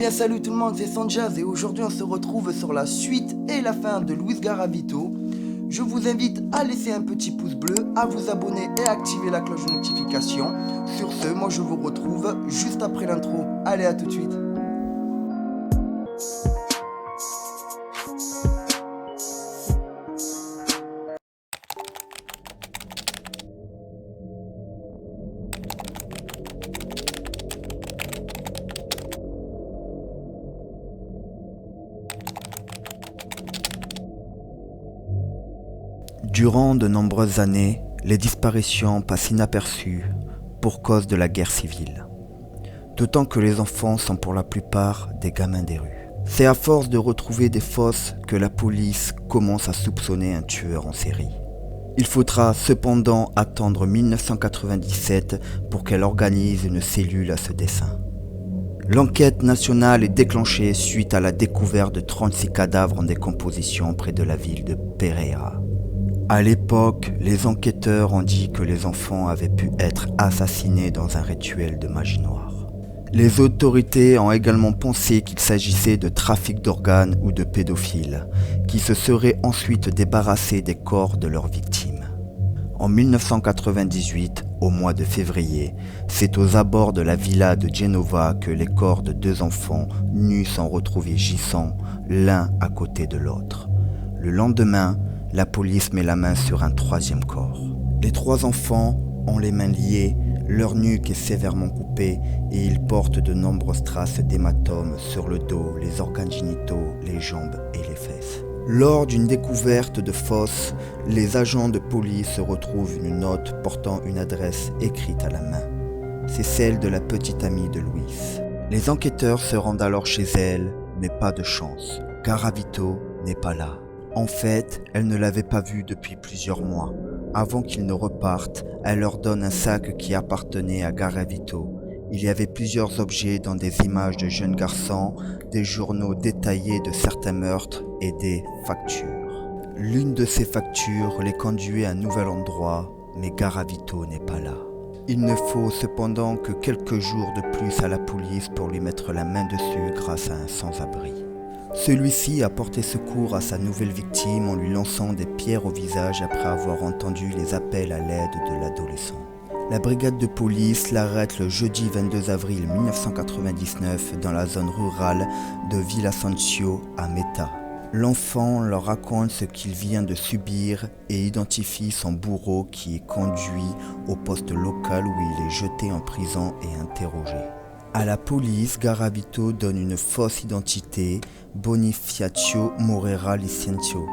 Bien salut tout le monde, c'est Sanjaz et aujourd'hui on se retrouve sur la suite et la fin de Luis Garavito. Je vous invite à laisser un petit pouce bleu, à vous abonner et à activer la cloche de notification. Sur ce, moi je vous retrouve juste après l'intro. Allez, à tout de suite. Durant de nombreuses années, les disparitions passent inaperçues pour cause de la guerre civile. D'autant que les enfants sont pour la plupart des gamins des rues. C'est à force de retrouver des fosses que la police commence à soupçonner un tueur en série. Il faudra cependant attendre 1997 pour qu'elle organise une cellule à ce dessein. L'enquête nationale est déclenchée suite à la découverte de 36 cadavres en décomposition près de la ville de Pereira. À l'époque, les enquêteurs ont dit que les enfants avaient pu être assassinés dans un rituel de magie noire. Les autorités ont également pensé qu'il s'agissait de trafic d'organes ou de pédophiles, qui se seraient ensuite débarrassés des corps de leurs victimes. En 1998, au mois de février, c'est aux abords de la villa de Genova que les corps de deux enfants nus sont retrouvés gisant l'un à côté de l'autre. Le lendemain, la police met la main sur un troisième corps. Les trois enfants ont les mains liées, leur nuque est sévèrement coupée et ils portent de nombreuses traces d'hématomes sur le dos, les organes génitaux, les jambes et les fesses. Lors d'une découverte de fosse, les agents de police retrouvent une note portant une adresse écrite à la main. C'est celle de la petite amie de Louise. Les enquêteurs se rendent alors chez elle, mais pas de chance. Garavito n'est pas là. En fait, elle ne l'avait pas vu depuis plusieurs mois. Avant qu'ils ne repartent, elle leur donne un sac qui appartenait à Garavito. Il y avait plusieurs objets dont des images de jeunes garçons, des journaux détaillés de certains meurtres et des factures. L'une de ces factures les conduit à un nouvel endroit, mais Garavito n'est pas là. Il ne faut cependant que quelques jours de plus à la police pour lui mettre la main dessus grâce à un sans-abri. Celui-ci a porté secours à sa nouvelle victime en lui lançant des pierres au visage après avoir entendu les appels à l'aide de l'adolescent. La brigade de police l'arrête le jeudi 22 avril 1999 dans la zone rurale de Villasancio à Meta. L'enfant leur raconte ce qu'il vient de subir et identifie son bourreau qui est conduit au poste local où il est jeté en prison et interrogé. À la police, Garavito donne une fausse identité, Bonifacio Moreira Licencio.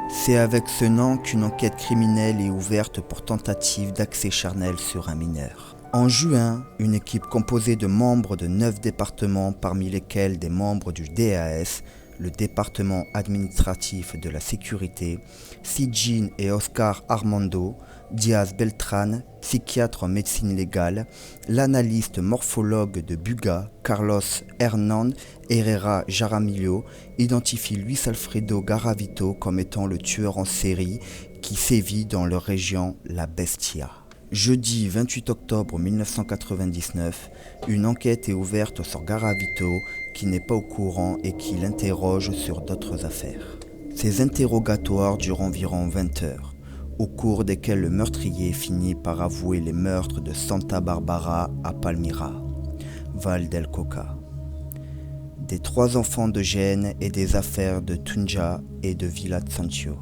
C'est avec ce nom qu'une enquête criminelle est ouverte pour tentative d'accès charnel sur un mineur. En juin, une équipe composée de membres de 9 départements, parmi lesquels des membres du DAS, le département administratif de la sécurité, Sigin et Oscar Armando, Diaz Beltran, psychiatre en médecine légale, l'analyste morphologue de Buga, Carlos Hernán Herrera Jaramillo, identifie Luis Alfredo Garavito comme étant le tueur en série qui sévit dans leur région La Bestia. Jeudi 28 octobre 1999, une enquête est ouverte sur Garavito qui n'est pas au courant et qui l'interroge sur d'autres affaires. Ces interrogatoires durent environ 20 heures, au cours desquels le meurtrier finit par avouer les meurtres de Santa Barbara à Palmira, Val del Coca, des 3 enfants de Gênes et des affaires de Tunja et de Villasancio.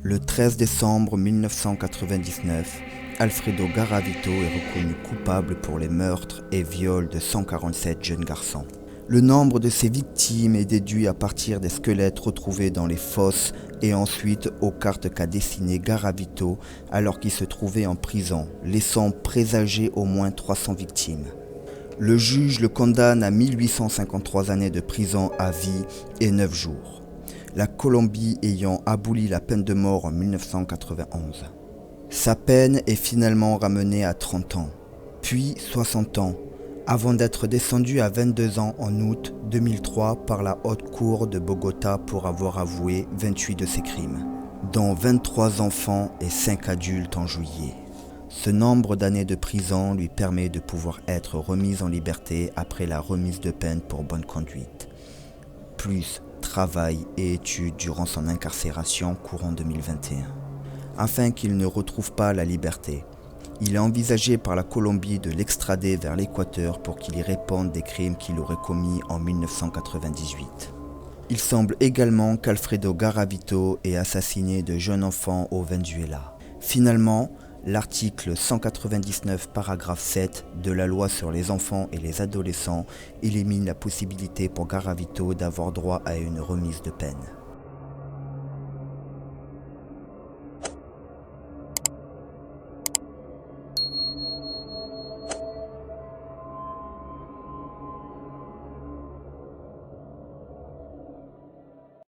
Le 13 décembre 1999, Alfredo Garavito est reconnu coupable pour les meurtres et viols de 147 jeunes garçons. Le nombre de ses victimes est déduit à partir des squelettes retrouvés dans les fosses et ensuite aux cartes qu'a dessinées Garavito alors qu'il se trouvait en prison, laissant présager au moins 300 victimes. Le juge le condamne à 1853 années de prison à vie et 9 jours, la Colombie ayant aboli la peine de mort en 1991. Sa peine est finalement ramenée à 30 ans, puis 60 ans, avant d'être descendu à 22 ans en août 2003 par la Haute Cour de Bogota pour avoir avoué 28 de ses crimes, dont 23 enfants et 5 adultes en juillet. Ce nombre d'années de prison lui permet de pouvoir être remis en liberté après la remise de peine pour bonne conduite, plus travail et études durant son incarcération courant 2021. Afin qu'il ne retrouve pas la liberté, il est envisagé par la Colombie de l'extrader vers l'Équateur pour qu'il y réponde des crimes qu'il aurait commis en 1998. Il semble également qu'Alfredo Garavito ait assassiné de jeunes enfants au Venezuela. Finalement, l'article 199 paragraphe 7 de la loi sur les enfants et les adolescents élimine la possibilité pour Garavito d'avoir droit à une remise de peine.